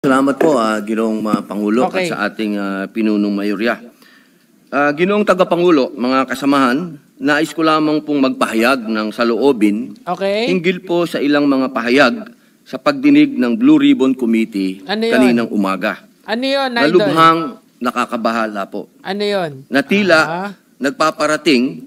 Salamat po, Ginoong Pangulo at Okay. sa ating pinunong mayorya. Ginoong Tagapangulo, mga kasamahan, nais ko lamang pong magpahayag ng saloobin Okay. hinggil po sa ilang mga pahayag sa pagdinig ng Blue Ribbon Committee Ano yun? kaninang umaga. Ano yun, Na Idol? lubhang nakakabahala po. Ano yun? Na tila nagpaparating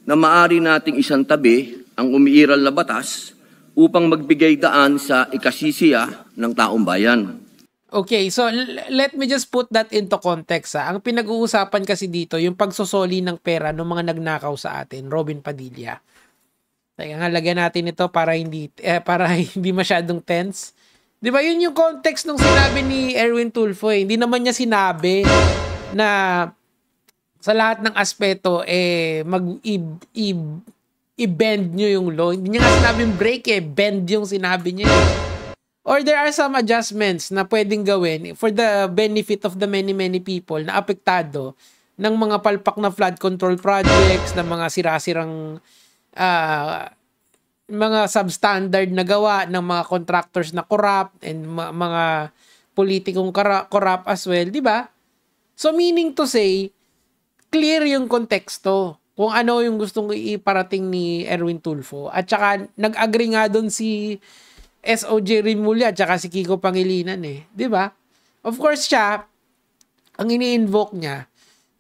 na maari nating isang tabi ang umiiral na batas upang magbigay daan sa ikasisiya ng taong bayan. Okay, so let me just put that into context. Ang pinag-uusapan kasi dito, yung pagsosoli ng pera ng mga nagnakaw sa atin, Robin Padilla. Teka nga, lagyan natin ito para hindi masyadong tense. Di ba yun yung context nung sinabi ni Erwin Tulfo eh. Hindi naman niya sinabi na sa lahat ng aspeto i-bend nyo yung law. Hindi niya nga sinabing break bend yung sinabi niya. Or there are some adjustments na pwedeng gawin for the benefit of the many people na apektado ng mga palpak na flood control projects, ng mga sirasirang mga substandard na gawa ng mga contractors na corrupt and mga politikong corrupt as well, di ba? So meaning to say, clear yung konteksto kung ano yung gustong iparating ni Erwin Tulfo. At saka nag-agree nga doon si SOJ Rimulya at saka si Kiko Pangilinan eh. Di ba? Of course siya, ang ini-invoke niya,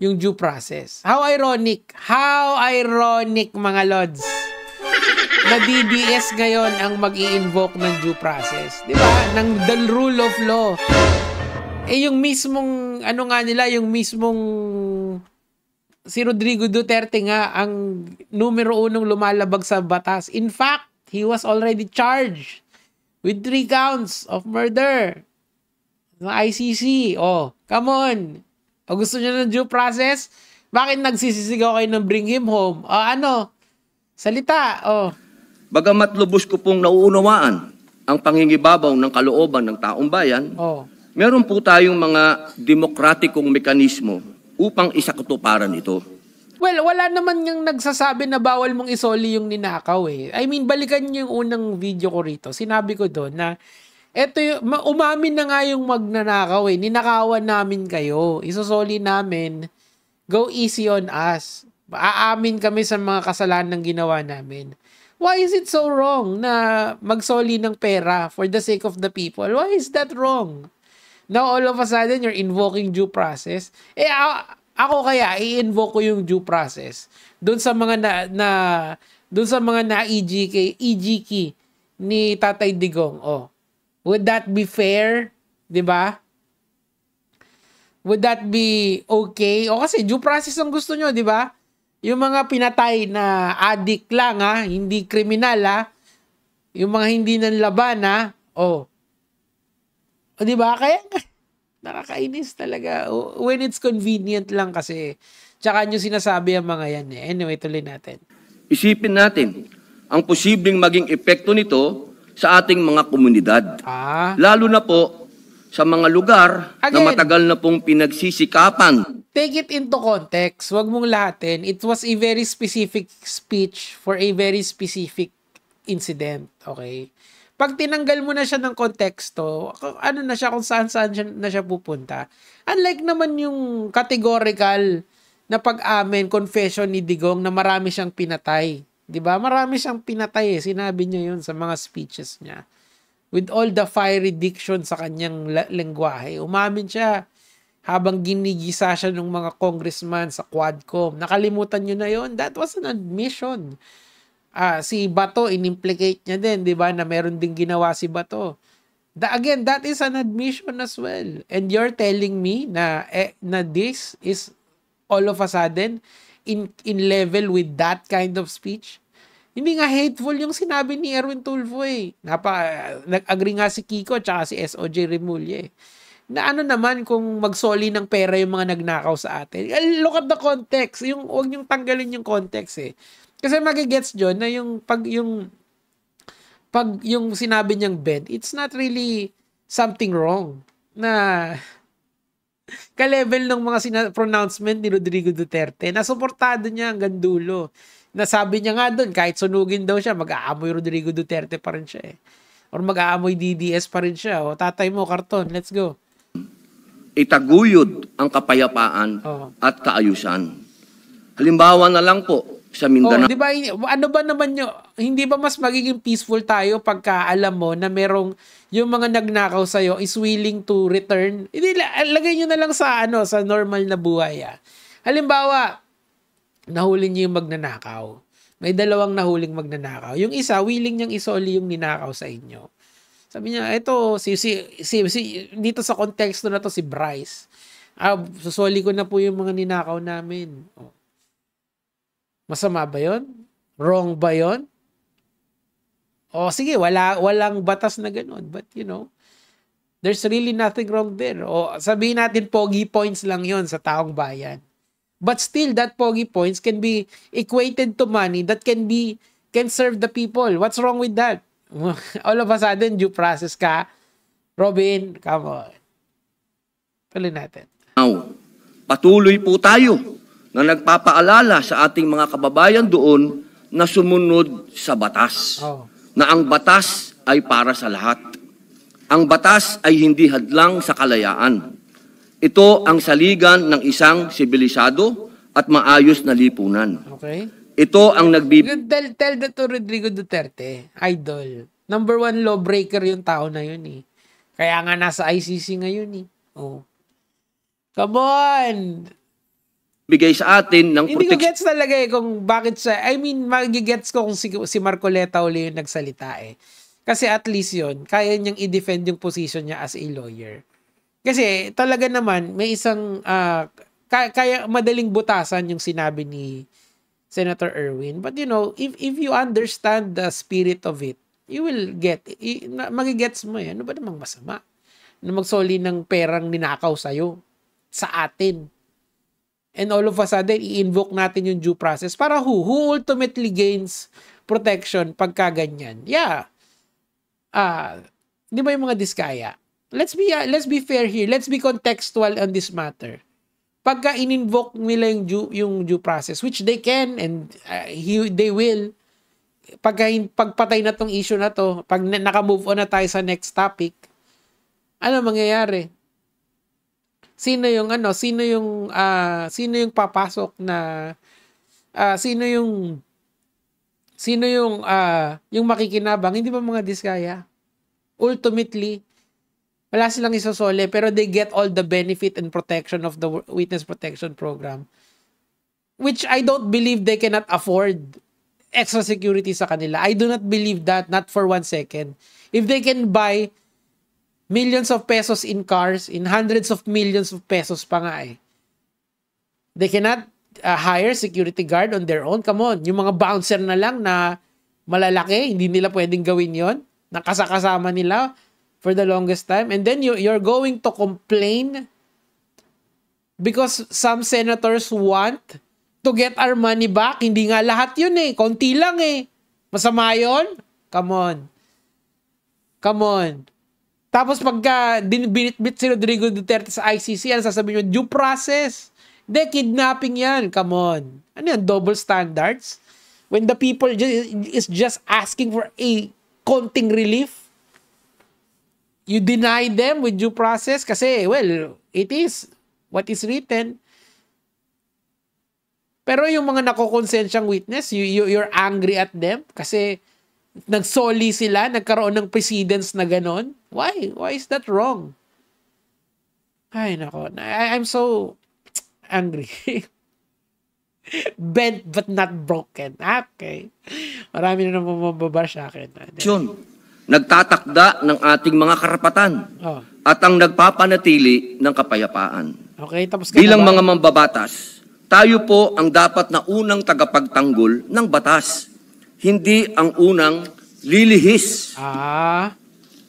yung due process. How ironic. How ironic, mga lods. Na DDS ngayon ang mag-i-invoke ng due process. Di ba? Ng the rule of law. Eh yung mismong, yung mismong si Rodrigo Duterte nga ang numero 1 lumalabag sa batas. In fact, he was already charged with 3 counts of murder ng ICC. Oh, come on. O gusto niyo ng due process? Bakit nagsisisigaw kayo ng bring him home? Salita. Bagamat lubos ko pong nauunawaan ang pangingibabaw ng kalooban ng taong bayan, meron po tayong mga demokratikong mekanismo upang isakatuparan ito. Well, wala naman yung nagsasabi na bawal mong isoli yung ninakaw eh. I mean, balikan niyo yung unang video ko rito. Sinabi ko doon na eto yung, umamin na nga yung magnanakaw eh. Ninakawan namin kayo. Isosoli namin. Go easy on us. Aamin kami sa mga kasalanan ginawa namin. Why is it so wrong na magsoli ng pera for the sake of the people? Why is that wrong? Now all of a sudden you're invoking due process. Ako kaya i-invoke ko yung due process doon sa mga doon sa mga EGK ni Tatay Digong. Would that be fair? 'Di ba? Would that be okay? Kasi due process ang gusto nyo, 'di ba? Yung mga pinatay na addict lang hindi kriminal yung mga hindi nanlaban 'di ba? Kaya nakakainis talaga. When it's convenient lang kasi. Tsaka nyo sinasabi ang mga yan eh. Anyway, tuloy natin. Isipin natin ang posibleng maging epekto nito sa ating mga komunidad. Lalo na po sa mga lugar na matagal na pong pinagsisikapan. Take it into context. Huwag mong lahatin. It was a very specific speech for a very specific incident. Okay? Pag tinanggal mo na siya ng konteksto, ano na siya, kung saan-saan na siya pupunta. Unlike naman yung categorical na pag-amin, confession ni Digong na marami siyang pinatay. 'Di ba? Marami siyang pinatay eh. Sinabi niya yun sa mga speeches niya. With all the fiery diction sa kanyang lengguwahe, umamin siya habang ginigisa siya ng mga congressman sa Quadcom. Nakalimutan niyo na yun? That was an admission. Si Bato, in-implicate niya din, di ba, na meron ding ginawa si Bato. Again, that is an admission as well. And you're telling me na this is all of a sudden in level with that kind of speech? Hindi nga hateful yung sinabi ni Erwin Tulfo eh. Nag-agree nga si Kiko at si SOJ Rimulya eh. Na ano naman kung magsoli ng pera yung mga nagnakaw sa atin. Look at the context. Huwag niyong tanggalin yung context eh. Kasi magigets dyan na yung sinabi niyang bend, it's not really something wrong na ka-level ng mga pronouncement ni Rodrigo Duterte na suportado niya hanggang dulo. Nasabi niya nga doon, kahit sunugin daw siya, mag-aamoy Rodrigo Duterte pa rin siya eh. Or mag-aamoy DDS pa rin siya. O, tatay mo, karton, let's go. Itaguyod ang kapayapaan at kaayusan. Halimbawa na lang po, sa Mindanao. Di ba, ano ba naman nyo, hindi ba mas magiging peaceful tayo pagka alam mo na merong yung mga nagnakaw sa'yo is willing to return? Hindi, lagay nyo na lang sa, sa normal na buhay. Halimbawa, nahuli nyo yung magnanakaw. May dalawang nahuling magnanakaw. Yung isa, willing niyang isoli yung ninakaw sa inyo. Sabi niya, ito, dito sa konteksto na to, si Bryce. Susoli ko na po yung mga ninakaw namin. Masama ba yun? Wrong ba yun? O sige, walang batas na ganun. But there's really nothing wrong there. O sabihin natin, pogi points lang yon sa taong bayan. But still, that pogi points can be equated to money that can serve the people. What's wrong with that? All of a sudden, due process ka. Robin, come on. Tuloy natin. Patuloy po tayo na nagpapaalala sa ating mga kababayan doon na sumunod sa batas. Na ang batas ay para sa lahat. Ang batas ay hindi hadlang sa kalayaan. Ito ang saligan ng isang sibilisado at maayos na lipunan. Okay. Ito ang Tell that to Rodrigo Duterte, idol. Number 1 lawbreaker yung tao na yun eh. Kaya nga nasa ICC ngayon eh. Come on! Bigay sa atin ng Hindi ko gets talaga kung bakit siya. I mean, magigets ko kung si Marcoleta uli yung nagsalita eh. Kasi at least yun, kaya niyang i-defend yung position niya as a lawyer. Kasi talaga naman, may isang, kaya madaling butasan yung sinabi ni Senator Erwin. But if you understand the spirit of it, you will get, magigets mo yan. Ano ba namang masama? Na magsoli ng perang ninakaw sa'yo, sa atin. And all of a sudden, i-invoke natin yung due process. Para who? Who ultimately gains protection pagka ganyan? Yeah. Di ba yung mga diskaya? Let's be fair here. Let's be contextual on this matter. Pagka in-invoke nila yung due process, which they can and they will, pagpatay na tong issue na to, pag naka-move on na tayo sa next topic, ano mangyayari? Sino yung papasok na sino yung makikinabang? Hindi ba mga diskaya? Ultimately, wala silang isosole pero they get all the benefit and protection of the Witness Protection Program, which I don't believe they cannot afford extra security sa kanila. I do not believe that, not for 1 second. If they can buy millions of pesos in cars, in hundreds of millions of pesos pa nga eh. They cannot hire security guard on their own. Come on, yung mga bouncer na lang na malalaki, hindi nila pwedeng gawin yon. Nakasakasama nila for the longest time. And then you're going to complain because some senators want to get our money back. Hindi nga lahat yun eh. Konti lang eh. Masama yun? Come on. Come on. Tapos pagka binitbit si Rodrigo Duterte sa ICC, ano sasabihin nyo? Due process. Hindi, kidnapping yan. Come on. Ano yan? Double standards? When the people is just asking for a konting relief, you deny them with due process kasi, well, it is what is written. Pero yung mga nakokonsensyang witness, you're angry at them kasi nagsoli sila, nagkaroon ng precedence na ganon. Why? Why is that wrong? Ay, nako. I'm so angry. Bent but not broken. Okay. Marami na naman mababash sa akin. Nagtatakda ng ating mga karapatan at ang nagpapanatili ng kapayapaan. Okay, tapos bilang mga mambabatas, tayo po ang dapat na unang tagapagtanggol ng batas. Hindi ang unang lilihis.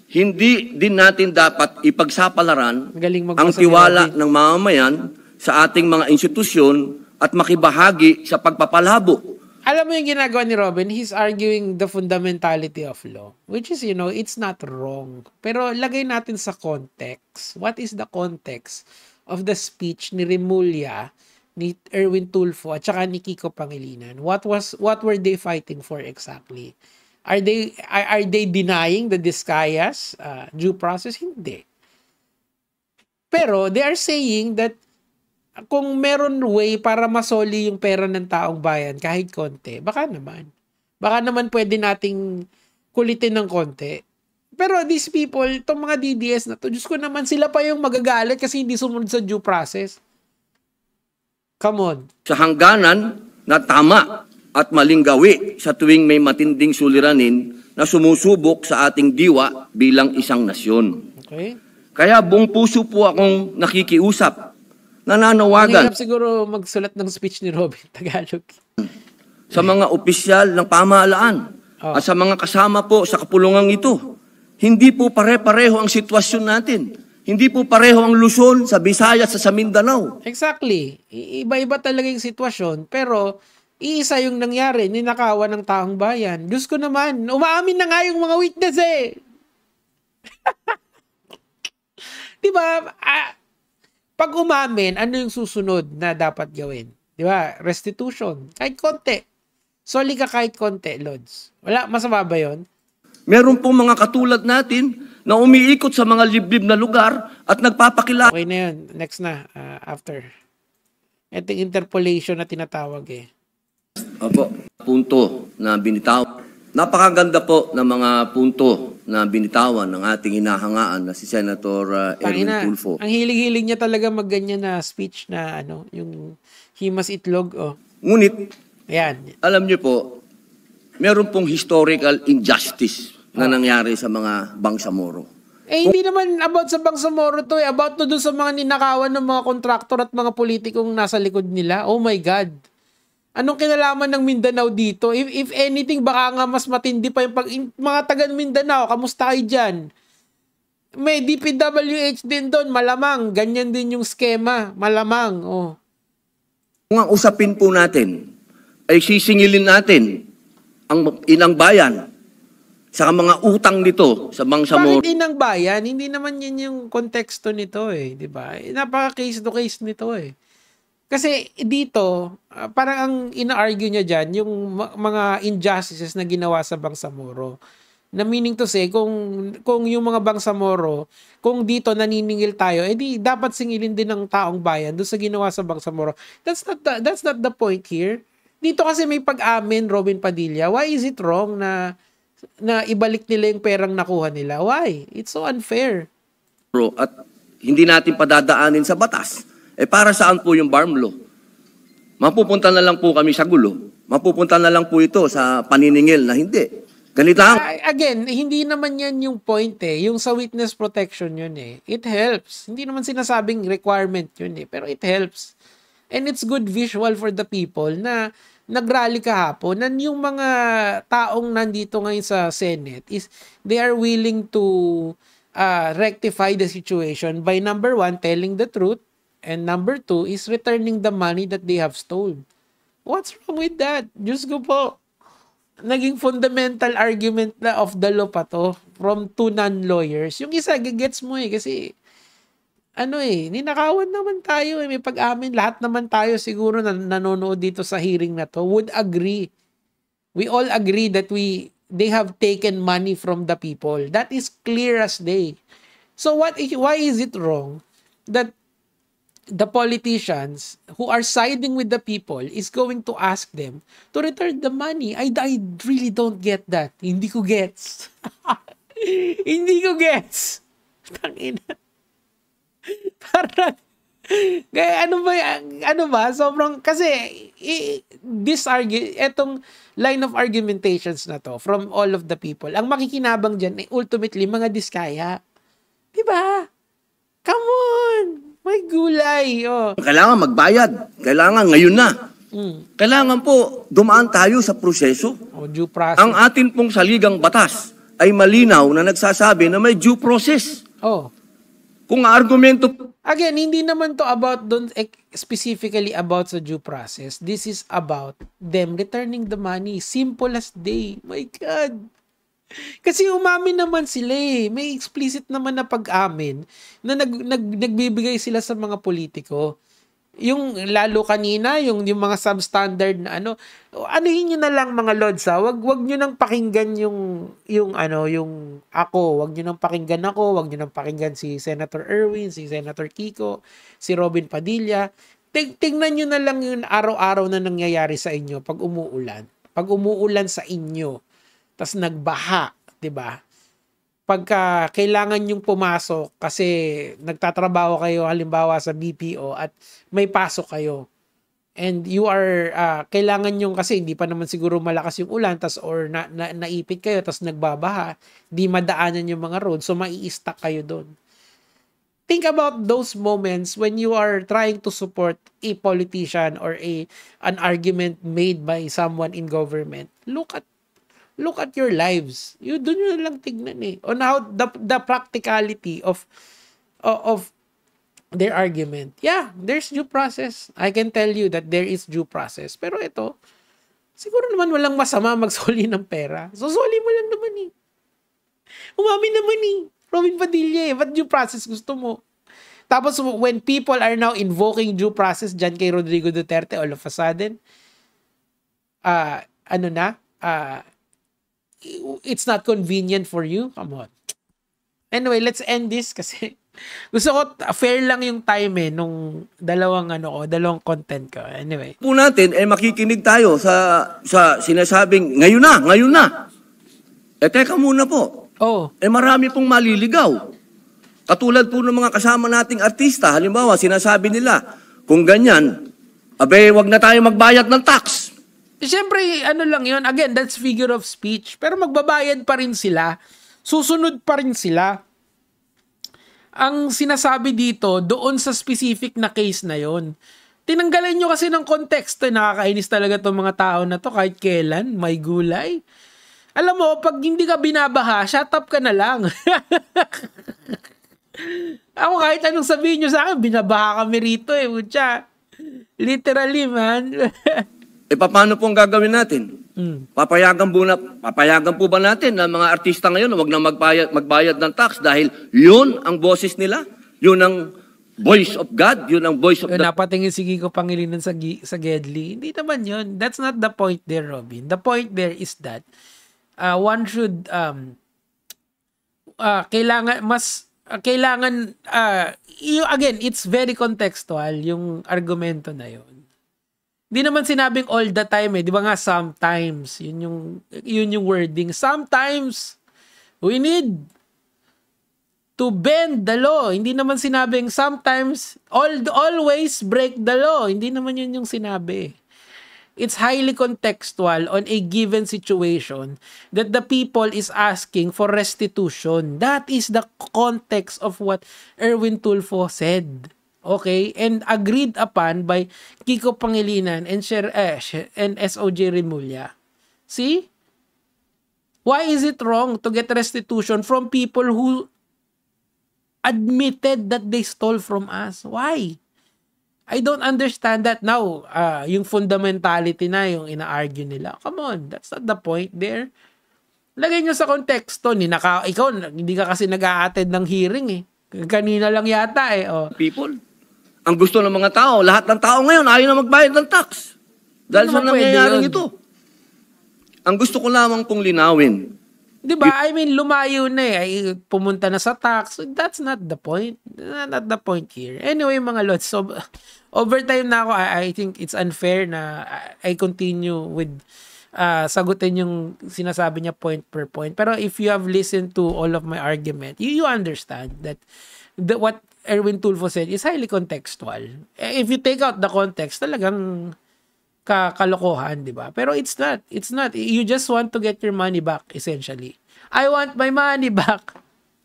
Hindi din natin dapat ipagsapalaran ang tiwala ng mamamayan sa ating mga institusyon at makibahagi sa pagpapalabo. Alam mo yung ginagawa ni Robin, he's arguing the fundamentality of law, which is, it's not wrong. Pero lagay natin sa context. What is the context of the speech ni Remulla, ni Erwin Tulfo, at saka ni Kiko Pangilinan? What were they fighting for exactly? Are they denying the Discayas due process? Hindi. Pero they are saying that kung meron way para masoli yung pera ng taong bayan kahit konti, baka naman pwede nating kulitin ng konti. Pero these people, itong mga DDS na to, Diyos ko naman, sila pa yung magagalit kasi hindi sumunod sa due process. Come on. Sa hangganan na tama at maling gawi sa tuwing may matinding suliranin na sumusubok sa ating diwa bilang isang nasyon. Okay? Kaya buong puso po akong nakikiusap, Ang nananawagan hirap siguro magsulat ng speech ni Robin Tagalog. sa mga opisyal ng pamahalaan at sa mga kasama po sa kapulungang ito. Hindi po pare-pareho ang sitwasyon natin. Hindi po pareho ang Luzon, sa Visayas, sa Mindanao. Exactly. Iba-iba talaga yung sitwasyon. Pero, iisa yung nangyari, ninakawan ng taong bayan. Diyos ko naman, umaamin na nga yung mga witness eh. Diba? Pag umamin, ano yung susunod na dapat gawin? Diba? Restitution. Kahit konti. Soli ka kahit konti, Lods. Wala, masama ba yun? Meron pong mga katulad natin na umiikot sa mga liblib na lugar at nagpapakilala. Okay na yun. Next na. After. Ito yung interpolation na tinatawag eh. Opo, punto na binitaw. Napakaganda po ng mga punto na binitawan ng ating hinahangaan na si Senator Erwin Tangina, Tulfo. ang hilig-hilig niya talaga magganyan na speech na yung himas itlog. Ngunit, Ayan. alam niyo po, meron pong historical injustice na nangyari sa mga Bangsamoro. Hindi naman about sa Bangsamoro to eh. About to dun sa mga ninakawan ng mga kontraktor at mga politikong nasa likod nila. Oh my God. Anong kinalaman ng Mindanao dito? If anything, baka nga mas matindi pa yung mga taga Mindanao, kamusta kayo dyan? May DPWH din doon, malamang. Ganyan din yung skema, malamang. Kung ang usapin po natin ay sisingilin natin ang inang bayan sa mga utang nito sa Bangsamoro. Bakit inang bayan? Hindi naman yan yung konteksto nito eh, di ba? Napaka-case to case nito eh. Kasi dito, parang ang ina-argue niya dyan, yung mga injustices na ginawa sa Bangsamoro. Na meaning to say, kung yung mga Bangsamoro, kung dito naniningil tayo, edi dapat singilin din ng taong bayan doon sa ginawa sa Bangsamoro. That's not the point here. Dito kasi may pag-amin, Robin Padilla. Why is it wrong na ibalik nila yung perang nakuha nila? Why? It's so unfair. At hindi natin padadaanin sa batas. Para saan po yung BARM law? Mapupunta na lang po kami sa gulo. Mapupunta na lang po ito sa paniningil na hindi. Ganito lang. Again, hindi naman yan yung point eh. Yung sa witness protection yun eh. It helps. Hindi naman sinasabing requirement yun eh. Pero it helps. And it's good visual for the people na nagrally kahapon na yung mga taong nandito ngayon sa Senate is they are willing to rectify the situation by number one, telling the truth, and number two is returning the money that they have stolen. What's wrong with that? Diyos ko po. Naging fundamental argument na of the law pa to from two non-lawyers. Yung isa, gets mo eh. Kasi, ninakawan naman tayo eh. May pag-amin. Lahat naman tayo siguro na nanonood dito sa hearing na to would agree. We all agree that they have taken money from the people. That is clear as day. So why is it wrong that the politicians who are siding with the people is going to ask them to return the money? I really don't get that. Hindi ko gets. Hindi ko gets. Tangina. Parang, kaya ano ba? Sobrang, kasi, etong line of argumentations na to from all of the people, ang makikinabang dyan, ultimately, mga Diskaya. Diba? Come on! May gulay. Kailangan magbayad. Kailangan ngayon na. Kailangan po dumaan tayo sa proseso. Due process. Ang atin pong saligang batas ay malinaw na nagsasabi na may due process. Kung argumento... Again, hindi naman to about specifically about sa due process. This is about them returning the money. Simple as day. My God. Kasi umamin naman sila eh. May explicit naman na pag-amin na nagbibigay sila sa mga politiko. Yung lalo kanina, yung mga substandard na anuhin nyo na lang mga Lods, ha? Wag nyo nang pakinggan yung ako. Wag nyo nang pakinggan ako. Wag nyo nang pakinggan si Senator Erwin, si Senator Kiko, si Robin Padilla. Tingnan nyo na lang yung araw-araw na nangyayari sa inyo pag umuulan. Pag umuulan sa inyo, tas nagbaha, 'di ba? Pagka kailangan yung pumasok kasi nagtatrabaho kayo halimbawa sa BPO at may pasok kayo and you are kailangan yung kasi hindi pa naman siguro malakas yung ulan tas or naipit kayo tas nagbabaha, di madaanan yung mga road so mai-stuck kayo doon. Think about those moments when you are trying to support a politician or an argument made by someone in government. Look at your lives. You do nyo lang tignan on how the practicality of their argument. Yeah, there's due process. I can tell you that there is due process. Pero ito, siguro naman walang masama magsoli ng pera. So, soli mo lang naman Umami naman Robin Padilla What due process gusto mo? Tapos, when people are now invoking due process dyan kay Rodrigo Duterte, all of a sudden, it's not convenient for you. Come on. Anyway, let's end this kasi gusto ko fair lang yung time nung dalawang content ko. Anyway. Po natin makikinig tayo sa sinasabing ngayon na. Teka muna po. Marami pong maliligaw. Katulad po ng mga kasama nating artista, halimbawa sinasabi nila, kung ganyan, wag na tayo magbayad ng tax. Siyempre, lang yun. Again, that's figure of speech. Pero magbabayad pa rin sila. Susunod pa rin sila. Ang sinasabi dito, doon sa specific na case na yon. Tinanggalan nyo kasi ng konteksto. Nakakainis talaga itong mga tao na to kahit kailan. May gulay. Alam mo, pag hindi ka binabaha, shut up ka na lang. Ako kahit anong sabihin nyo sa akin, binabaha kami rito Mucha. Literally, man. Paano po ang gagawin natin? Papayagan po ba natin na mga artista ngayon wag na magbayad ng tax dahil yun ang boses nila? Yun ang voice of God? Yun ang voice of Napatingin si Kiko Pangilinan sa Gedli. Hindi naman yun. That's not the point there, Robin. The point there is that one should again, it's very contextual yung argumento na yun. Di naman sinabing all the time di ba nga sometimes, yun yung wording. Sometimes we need to bend the law. Hindi naman sinabing sometimes always break the law. Hindi naman yun yung sinabi. It's highly contextual on a given situation that the people is asking for restitution. That is the context of what Erwin Tulfo said. Okay? And agreed upon by Kiko Pangilinan and SOJ Remulla. See? Why is it wrong to get restitution from people who admitted that they stole from us? Why? I don't understand that. Now, yung fundamentality na yung ina-argue nila. Come on, that's not the point there. Lagay nyo sa konteksto. Ikaw, hindi ka kasi nag-a-attend ng hearing Kanina lang yata People, ang gusto ng mga tao, lahat ng tao ngayon ayaw na magbayad ng tax. Dahil sa nangyayari ito. Ang gusto ko lamang pong linawin. Diba? I mean, lumayo na pumunta na sa tax. That's not the point. Not the point here. Anyway, mga lods, so overtime na ako. I think it's unfair na I continue with sagutin yung sinasabi niya point per point. Pero if you have listened to all of my argument, you understand that what Erwin Tulfo said is highly contextual. If you take out the context, talagang kalokohan, di ba? Pero it's not. It's not. You just want to get your money back, essentially. I want my money back.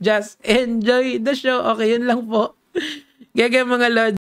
Just enjoy the show. Okay, yun lang po. Gaya mga lods.